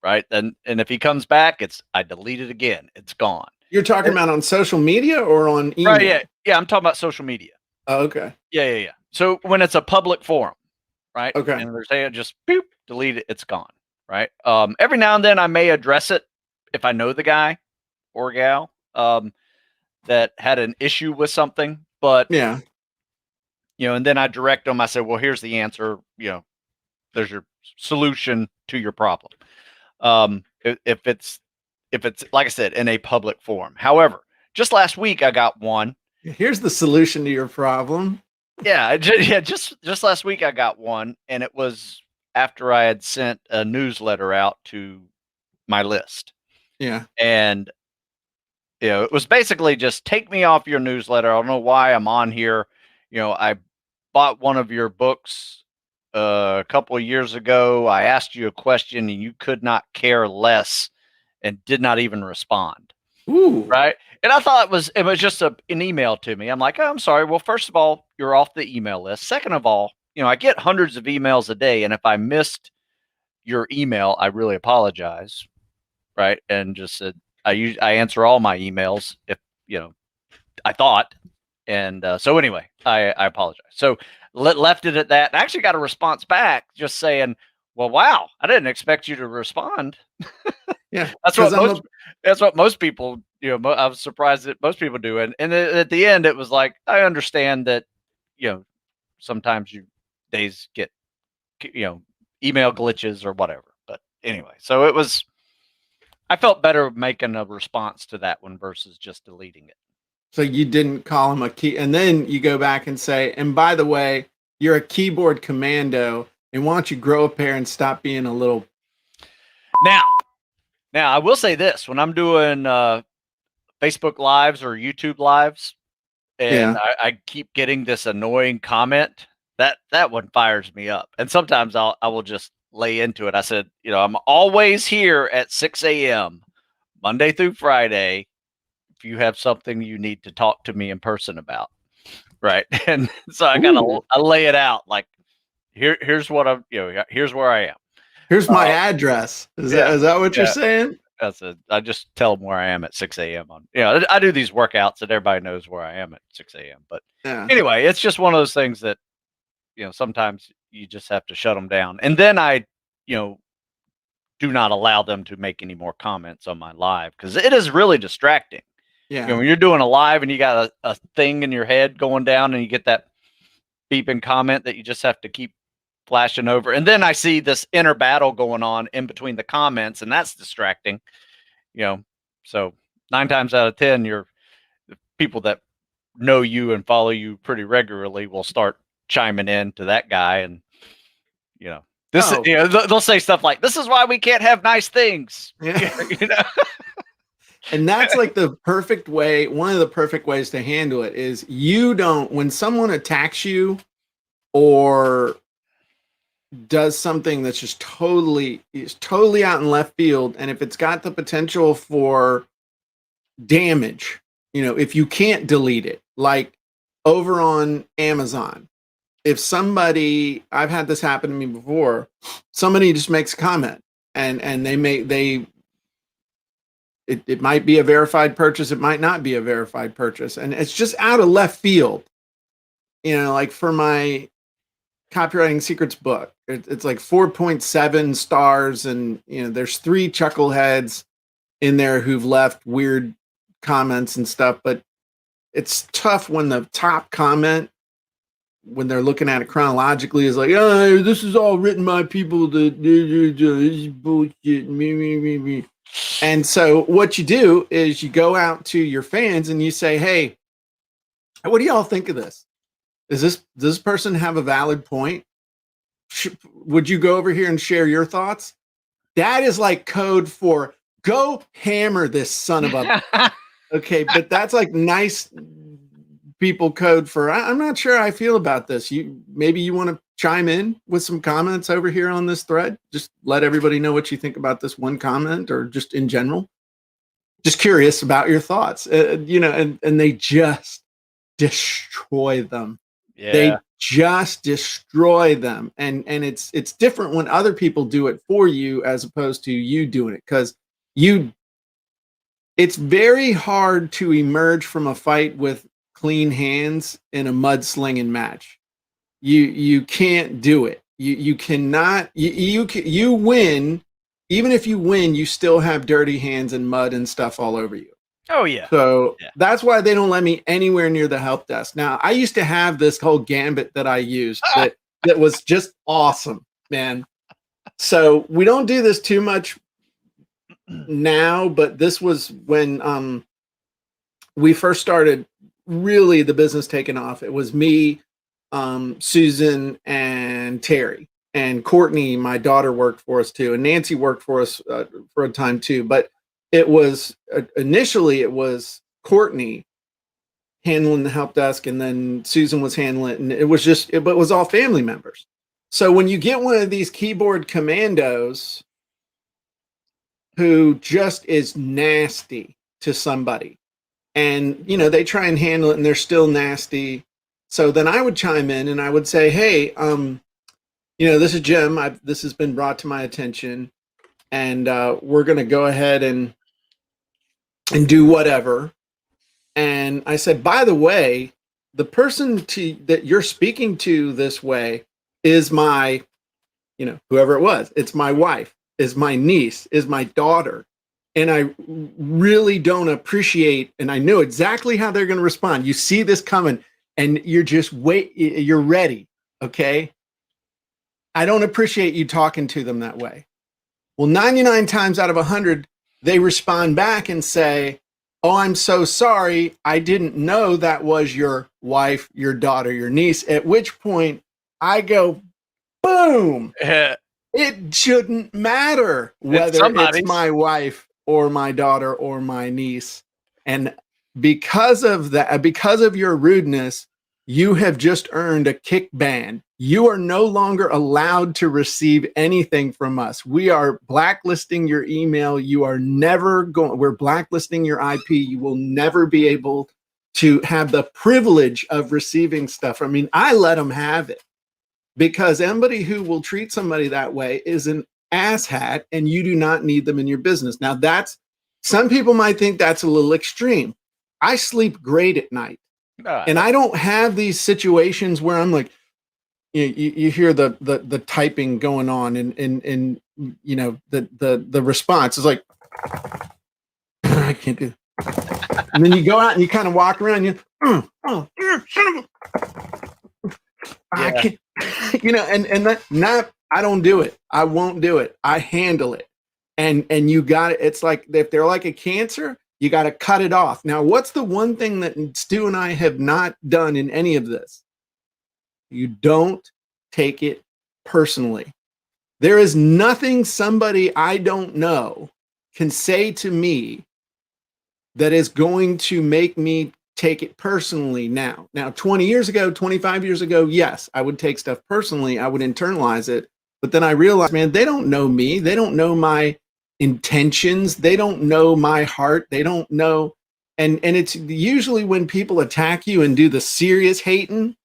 Right. And if he comes back, I delete it again. It's gone. You're talking about on social media or on email? Right, yeah. I'm talking about social media. Oh, okay. Yeah. So when it's a public forum, right? Okay. And they're saying just boop, delete it, it's gone. Right. Every now and then I may address it if I know the guy or gal that had an issue with something. But yeah, and then I direct them. I said, well, here's the answer. There's your solution to your problem. If it's like I said, in a public forum. However, just last week I got one. Here's the solution to your problem. Just last week I got one, and it was after I had sent a newsletter out to my list. Yeah. And it was basically just take me off your newsletter. I don't know why I'm on here. I bought one of your books a couple of years ago. I asked you a question and you could not care less and did not even respond. Ooh. Right. And I thought it was just an email to me. I'm like, oh, I'm sorry. Well, first of all, you're off the email list. Second of all, I get hundreds of emails a day. And if I missed your email, I really apologize. Right. And just said, I answer all my emails if, I thought. And so anyway, I apologize. So left it at that. I actually got a response back just saying, well, wow, I didn't expect you to respond. Yeah. That's what most people, I was surprised that most people do. And at the end, it was like, I understand that, sometimes days get, email glitches or whatever. But anyway, so I felt better making a response to that one versus just deleting it. So you didn't call him a key, and then you go back and say, and by the way, you're a keyboard commando, and why don't you grow a pair and stop being a little. Now I will say this: when I'm doing Facebook lives or YouTube lives, and I keep getting this annoying comment, that one fires me up. And sometimes I will just lay into it. I said, I'm always here at 6 a.m. Monday through Friday. If you have something you need to talk to me in person about, right? And so I lay it out like, here's what I'm, here's where I am. Here's my address. Is that what you're saying? I just tell them where I am at 6 a.m. I do these workouts and everybody knows where I am at 6 a.m. But anyway, it's just one of those things that, sometimes you just have to shut them down. And then I, do not allow them to make any more comments on my live because it is really distracting. Yeah. When you're doing a live and you got a thing in your head going down and you get that beeping comment that you just have to keep flashing over. And then I see this inner battle going on in between the comments, and that's distracting, So 9 times out of 10, the people that know you and follow you pretty regularly will start chiming in to that guy, and this Oh. they'll say stuff like, "This is why we can't have nice things." Yeah. You know? And that's like the perfect way. One of the perfect ways to handle it is when someone attacks you or does something that's just totally out in left field, and if it's got the potential for damage, if you can't delete it, like over on Amazon, if I've had this happen to me before, somebody just makes a comment and it might be a verified purchase, it might not be a verified purchase, and it's just out of left field. Like for my Copywriting Secrets book, it's like 4.7 stars, and there's 3 chuckleheads in there who've left weird comments and stuff, but it's tough when the top comment, when they're looking at it chronologically, is like, "Oh, this is all written by people that this is bullshit, me." And so what you do is you go out to your fans and you say, "Hey, what do y'all think of this? Does this person have a valid point? Would you go over here and share your thoughts?" That is like code for go hammer this son of a okay, but that's like nice people code for I'm not sure how I feel about this. Maybe you want to chime in with some comments over here on this thread. Just let everybody know what you think about this one comment, or just in general. Just curious about your thoughts. And they just destroy them. Yeah. They just destroy them. And it's different when other people do it for you as opposed to you doing it, because it's very hard to emerge from a fight with clean hands in a mudslinging match. You can't do it. You cannot. You win. Even if you win, you still have dirty hands and mud and stuff all over you. Oh yeah. So that's why they don't let me anywhere near the help desk. Now, I used to have this whole gambit that I used that was just awesome, man. So we don't do this too much now, but this was when we first started really the business taking off. It was me, Susan, and Terry, and Courtney, my daughter, worked for us too, and Nancy worked for us for a time too. But it was initially it was Courtney handling the help desk, and then Susan was handling it, and it was all family members. So when you get one of these keyboard commandos who just is nasty to somebody, and they try and handle it and they're still nasty, so then I would chime in and I would say, "Hey, this is Jim. This has been brought to my attention, and we're going to go ahead and do whatever." And I said, "By the way, the person that you're speaking to this way is my, whoever it was. It's my wife, is my niece, is my daughter. And I really don't appreciate," and I know exactly how they're going to respond. You see this coming and you're just you're ready. Okay. "I don't appreciate you talking to them that way." Well, 99 times out of 100, they respond back and say, "Oh, I'm so sorry. I didn't know that was your wife, your daughter, your niece." At which point I go, boom. It shouldn't matter whether it's my wife or my daughter or my niece. And because of that, because of your rudeness, you have just earned a kick ban. You are no longer allowed to receive anything from us. We are blacklisting your email. You are never going, we're blacklisting your IP. You will never be able to have the privilege of receiving stuff. I mean, I let them have it, because anybody who will treat somebody that way is an asshat, and you do not need them in your business. Now, some people might think that's a little extreme. I sleep great at night. And I don't have these situations where I'm like, you hear the typing going on, and the response is like, "I can't do that." And then you go out and you kind of walk around, son of a, I can't, and that, not, I don't do it. I won't do it. I handle it. and you got it. It's like if they're like a cancer, you got to cut it off. Now, what's the one thing that Stu and I have not done in any of this? You don't take it personally. There is nothing somebody I don't know can say to me that is going to make me take it personally now. Now, 20 years ago, 25 years ago, yes, I would take stuff personally. I would internalize it. But then I realized, man, they don't know me. They don't know my intentions. They don't know my heart. They don't know. And it's usually when people attack you and do the serious hating,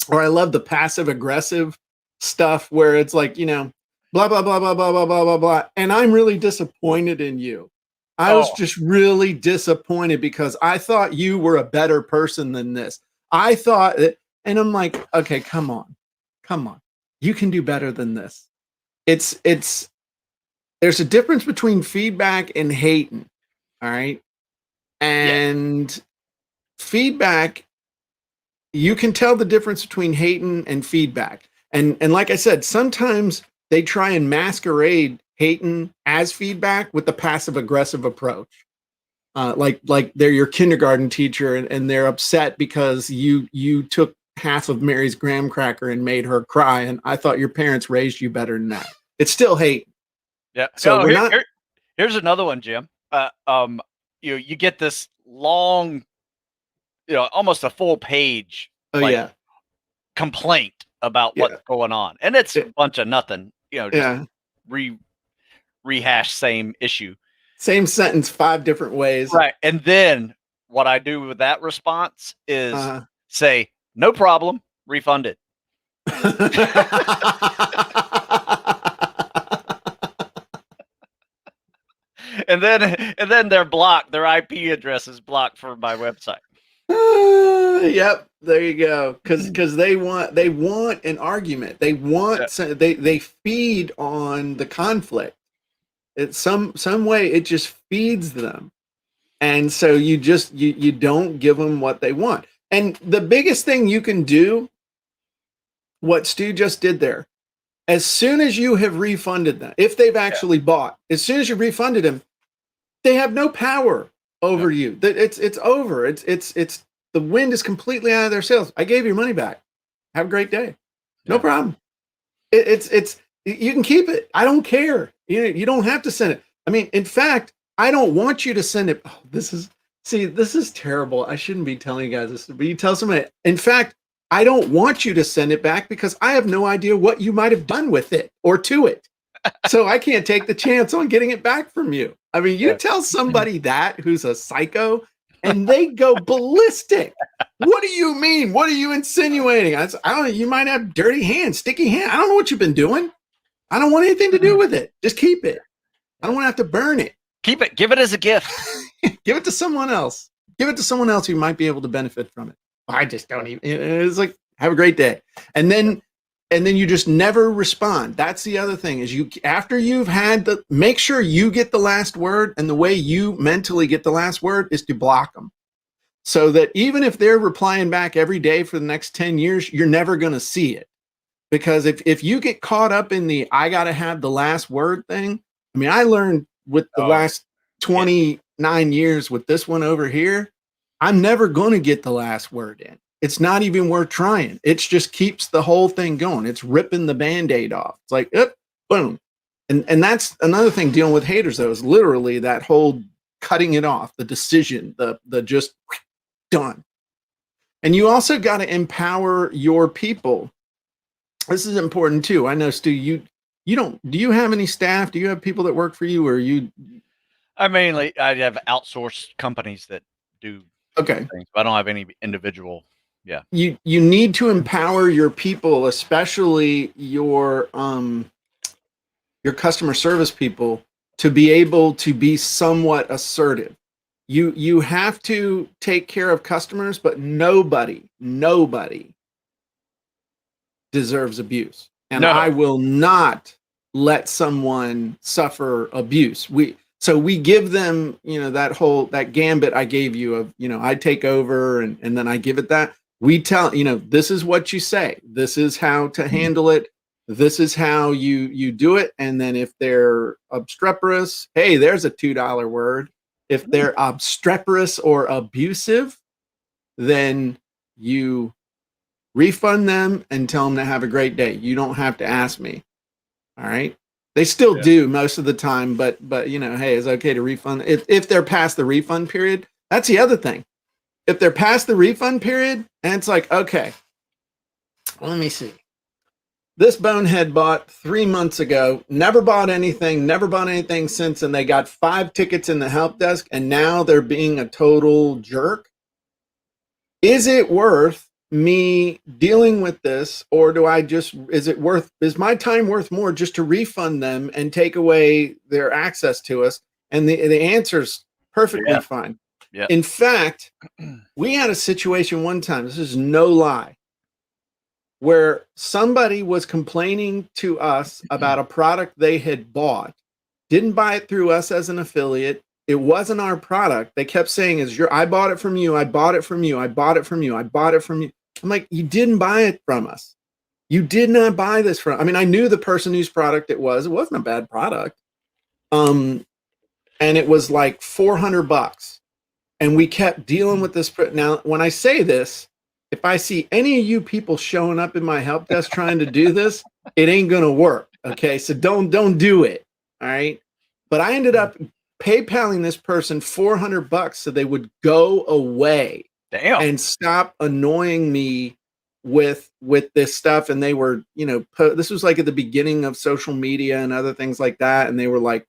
or I love the passive aggressive stuff where it's like, you know, blah, blah, blah, blah, blah, blah, blah, blah, blah. And I'm really disappointed in you. I was just really disappointed because I thought you were a better person than this. I thought that, and I'm like, okay, come on. You can do better than this. There's a difference between feedback and hating. All right. And feedback, you can tell the difference between hating and feedback. And like I said, sometimes they try and masquerade hating as feedback with the passive aggressive approach. Like they're your kindergarten teacher and they're upset because you took half of Mary's graham cracker and made her cry. And I thought your parents raised you better than that. It's still hate. Yeah. So here's another one, Jim. You get this long, almost a full page complaint about what's going on. And it's a bunch of nothing, just rehash same issue. Same sentence 5 different ways. Right. And then what I do with that response is say, no problem, refund it. and then they're blocked. Their IP address is blocked from my website. Yep, there you go. Because they want an argument. They want they feed on the conflict. It's some way it just feeds them, and so you don't give them what they want. And the biggest thing you can do, what Stu just did there, as soon as you have refunded them, if they've actually bought, as soon as you refunded them, they have no power over you. It's over. It's the wind is completely out of their sails. I gave your money back. Have a great day. No problem. It's you can keep it. I don't care. You don't have to send it. I mean, in fact, I don't want you to send it. Oh, this is terrible. I shouldn't be telling you guys this, but you tell somebody. In fact, I don't want you to send it back because I have no idea what you might have done with it or to it. So I can't take the chance on getting it back from you. I mean, you tell somebody that who's a psycho and they go ballistic. What do you mean? What are you insinuating? I don't know. You might have dirty hands, sticky hands. I don't know what you've been doing. I don't want anything to do with it. Just keep it. I don't want to have to burn it. Keep it. Give it as a gift. Give it to someone else. Give it to someone else who might be able to benefit from it. I just don't even. It's like, have a great day. And then you just never respond. That's the other thing is after you've had make sure you get the last word. And the way you mentally get the last word is to block them. So that even if they're replying back every day for the next 10 years, you're never going to see it. Because if you get caught up in the I got to have the last word thing, I mean, I learned with the last 29 years with this one over here, I'm never going to get the last word in. It's not even worth trying. It just keeps the whole thing going. It's ripping the Band-Aid off. It's like, boom. And that's another thing dealing with haters, though, is literally that whole cutting it off, the decision, the just done. And you also got to empower your people. This is important too. I know, Stu, you don't, do you have any staff? Do you have people that work for you or you? I have outsourced companies that do things, but I don't have any individual. Yeah. You need to empower your people, especially your customer service people, to be able to be somewhat assertive. You have to take care of customers, but nobody deserves abuse. And I will not let someone suffer abuse. We give them, that gambit I gave you of, I take over and then I give it that. We tell, this is what you say. This is how to handle it. This is how you do it. And then if they're obstreperous, hey, there's a $2 word. If they're obstreperous or abusive, then you refund them and tell them to have a great day. You don't have to ask me. All right. They still do most of the time, but hey, it's okay to refund if they're past the refund period. That's the other thing. If they're past the refund period and it's like, okay, let me see. This bonehead bought 3 months ago, never bought anything since, and they got 5 tickets in the help desk, and now they're being a total jerk. Is it worth me dealing with this, or is my time worth more just to refund them and take away their access to us? And the answer's perfectly fine. Yeah. In fact, we had a situation one time, this is no lie, where somebody was complaining to us about a product they had bought, didn't buy it through us as an affiliate. It wasn't our product. They kept saying, I bought it from you. I bought it from you. I bought it from you. I bought it from you. I'm like, you didn't buy it from us. You did not buy this from, I knew the person whose product it was. It wasn't a bad product. And it was like $400. And we kept dealing with this. Now, when I say this, if I see any of you people showing up in my help desk trying to do this, it ain't going to work. Okay. So don't do it. All right. But I ended up PayPaling this person $400 so they would go away. Damn. And stop annoying me with this stuff. And they were, this was like at the beginning of social media and other things like that. And they were like,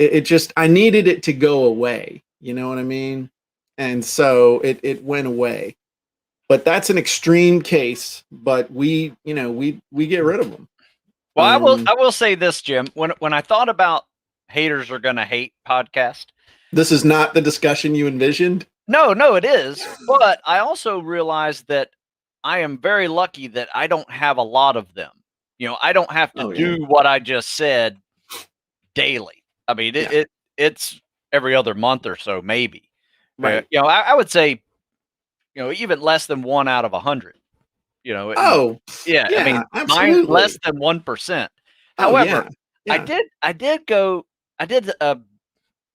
I needed it to go away. You know what I mean? And so it went away. But that's an extreme case, but we get rid of them. Well, I will say this, Jim. When I thought about Haters Are Gonna Hate podcast, this is not the discussion you envisioned. No, it is. But I also realized that I am very lucky that I don't have a lot of them. I don't have to do what I just said daily. I mean, it's every other month or so, maybe. Right. I would say, even less than 1 out of 100. I mean, absolutely. mine less than 1%. However, I did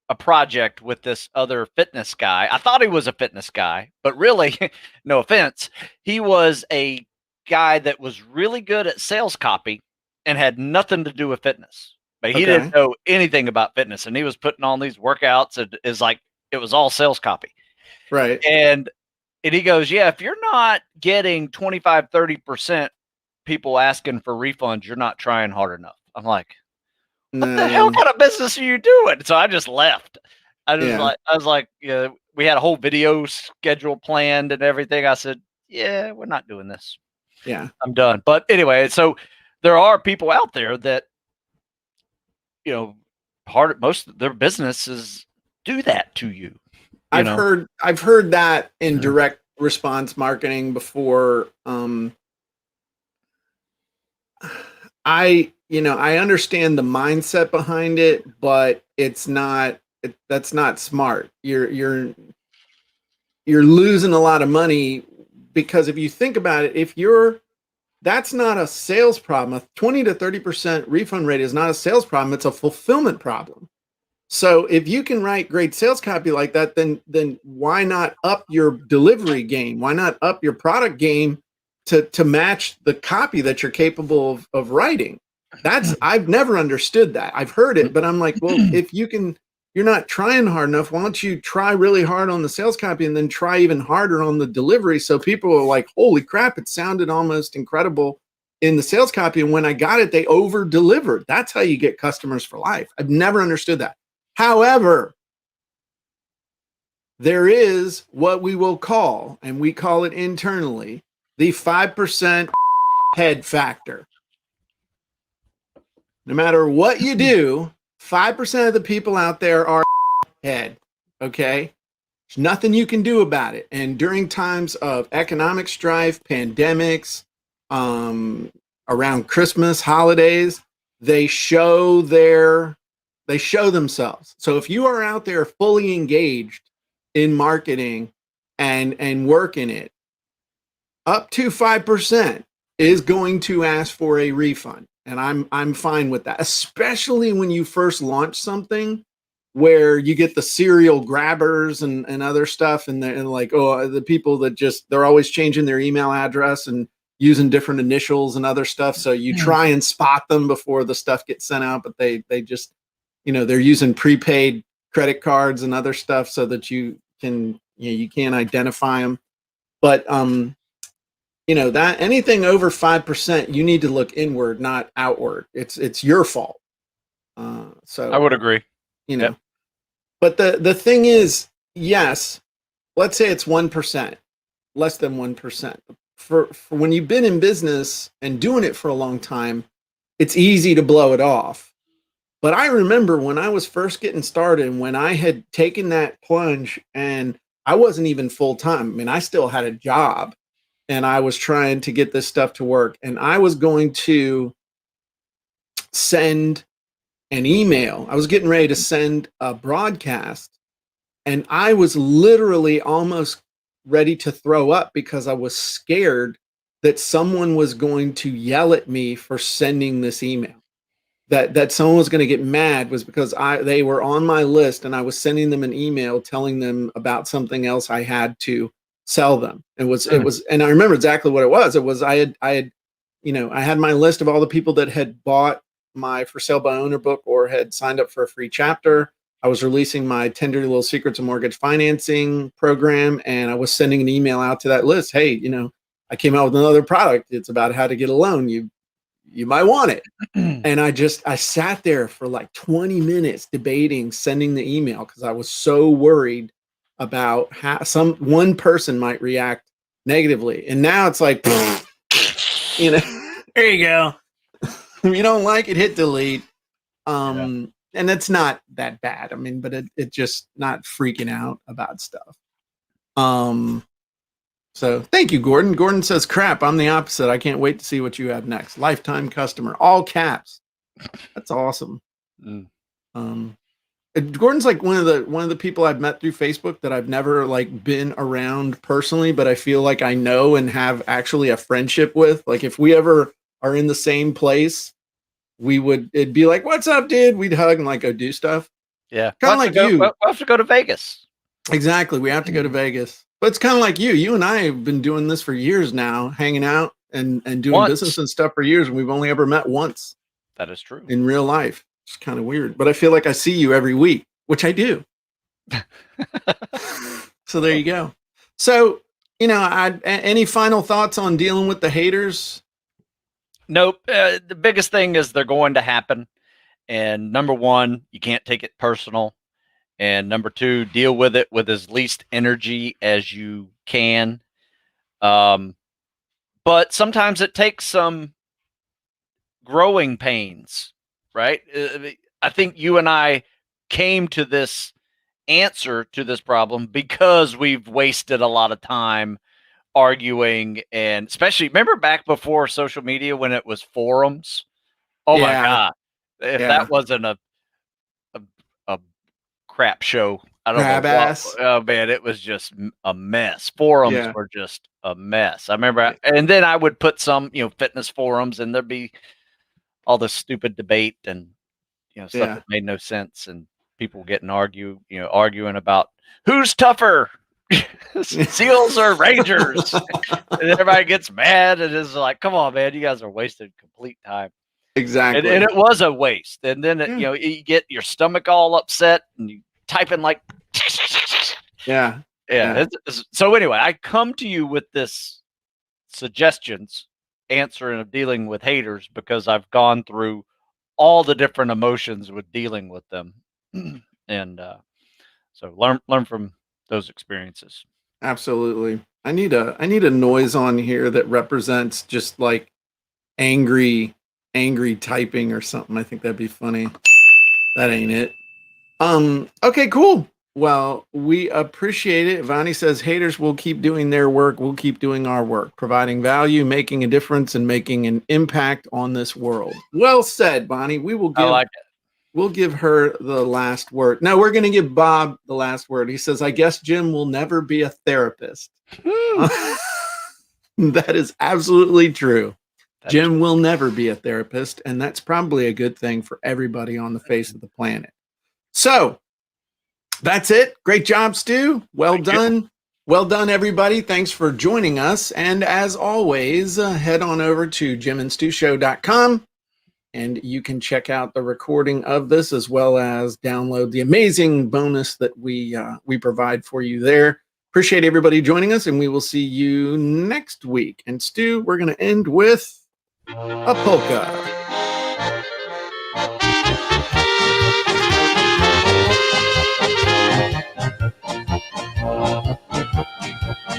a project with this other fitness guy. I thought he was a fitness guy, but really, no offense, he was a guy that was really good at sales copy and had nothing to do with fitness. But he didn't know anything about fitness, and he was putting on these workouts. And it was all sales copy, right? And he goes, yeah, if you're not getting 25-30% people asking for refunds, you're not trying hard enough. I'm like, what the hell kind of business are you doing? So I just left. I was like, we had a whole video schedule planned and everything. I said, yeah, we're not doing this. Yeah, I'm done. But anyway, so there are people out there that, most of their businesses do that to you. I've heard that in direct response marketing before. I understand the mindset behind it, but that's not smart. You're losing a lot of money because if you think about it, that's not a sales problem. A 20 to 30% refund rate is not a sales problem. It's a fulfillment problem. So if you can write great sales copy like that, then why not up your delivery game? Why not up your product game to match the copy that you're capable of writing? I've never understood that. I've heard it, but I'm like, well, if you're not trying hard enough, why don't you try really hard on the sales copy and then try even harder on the delivery? So people are like, holy crap, it sounded almost incredible in the sales copy. And when I got it, they over delivered. That's how you get customers for life. I've never understood that. However, there is what we will call, and we call it internally, the 5% head factor. No matter what you do, 5% of the people out there are head. Okay? There's nothing you can do about it. And during times of economic strife, pandemics, around Christmas, holidays, they show themselves. So if you are out there fully engaged in marketing and working it, up to 5%, is going to ask for a refund, and I'm fine with that, especially when you first launch something where you get the serial grabbers and other stuff, and like, oh, the people that they're always changing their email address and using different initials and other stuff. So you try and spot them before the stuff gets sent out, but they just, they're using prepaid credit cards and other stuff so that you can't identify them. But that anything over 5%, you need to look inward, not outward. It's your fault. So I would agree. Yep. But the thing is, yes, let's say it's 1%, less than 1%. For when you've been in business and doing it for a long time, it's easy to blow it off. But I remember when I was first getting started, when I had taken that plunge, and I wasn't even full time. I mean, I still had a job, and I was trying to get this stuff to work, and I was going to send an email. I was getting ready to send a broadcast, and I was literally almost ready to throw up because I was scared that someone was going to yell at me for sending this email. That someone was going to get mad was because they were on my list, and I was sending them an email telling them about something else I had to sell them. It was, and I remember exactly what it was. It was, I had my list of all the people that had bought my For Sale by Owner book or had signed up for a free chapter. I was releasing my 10 Dirty Little Secrets of Mortgage Financing program, and I was sending an email out to that list. Hey, I came out with another product. It's about how to get a loan. You might want it. And I sat there for like 20 minutes debating sending the email because I was so worried about how one person might react negatively. And now it's like, there you go. If you don't like it, hit delete. And it's not that bad. I mean, but it just not freaking out about stuff. So thank you, Gordon. Gordon says, crap, I'm the opposite. I can't wait to see what you have next. Lifetime customer, all caps. That's awesome. Gordon's like one of the people I've met through Facebook that I've never like been around personally, but I feel like I know and have actually a friendship with. Like if we ever are in the same place, it'd be like, what's up, dude? We'd hug and like go do stuff. Yeah. Kind of like you. We'll have to go to Vegas. Exactly. We have to go to Vegas. But it's kind of like you. You and I have been doing this for years now, hanging out and doing business and stuff for years, and we've only ever met once. That is true. In real life. It's kind of weird. But I feel like I see you every week, which I do. So there you go. So, any final thoughts on dealing with the haters? Nope. The biggest thing is they're going to happen. And number one, you can't take it personal. And number two, deal with it with as least energy as you can. But sometimes it takes some growing pains, right? I think you and I came to this answer to this problem because we've wasted a lot of time arguing, and especially remember back before social media when it was forums. Oh my God. If that wasn't a crap show, I don't know. Oh man, it was just a mess. Forums were just a mess. I remember, and then I would put some, fitness forums, and there'd be all this stupid debate and stuff that made no sense, and people arguing about who's tougher, SEALs or Rangers. And everybody gets mad, and it's like, come on, man, you guys are wasting complete time. Exactly. And it was a waste. And then you get your stomach all upset, and you type in like, yeah. So anyway, I come to you with this suggestions, answering of dealing with haters because I've gone through all the different emotions with dealing with them, and so learn from those experiences. Absolutely. I need a noise on here that represents just like angry typing or something. I think that'd be funny. That ain't it. Okay, cool. Well, we appreciate it. Vani says haters will keep doing their work. We'll keep doing our work, providing value, making a difference, and making an impact on this world. Well said, Bonnie. We'll give her the last word. No, we're going to give Bob the last word. He says, I guess Jim will never be a therapist. That is absolutely true. Jim will never be a therapist, and that's probably a good thing for everybody on the face of the planet. So that's it. Great job, Stu. Well done. Well done, everybody. Thanks for joining us. And as always, head on over to jimandstewshow.com and you can check out the recording of this as well as download the amazing bonus that we provide for you there. Appreciate everybody joining us, and we will see you next week. And Stu, we're going to end with a polka.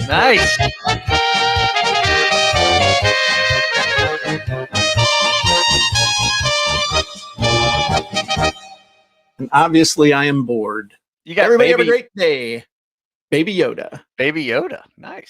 Nice. And obviously, I am bored. You got Everybody Baby have a great day. Baby Yoda. Baby Yoda. Nice.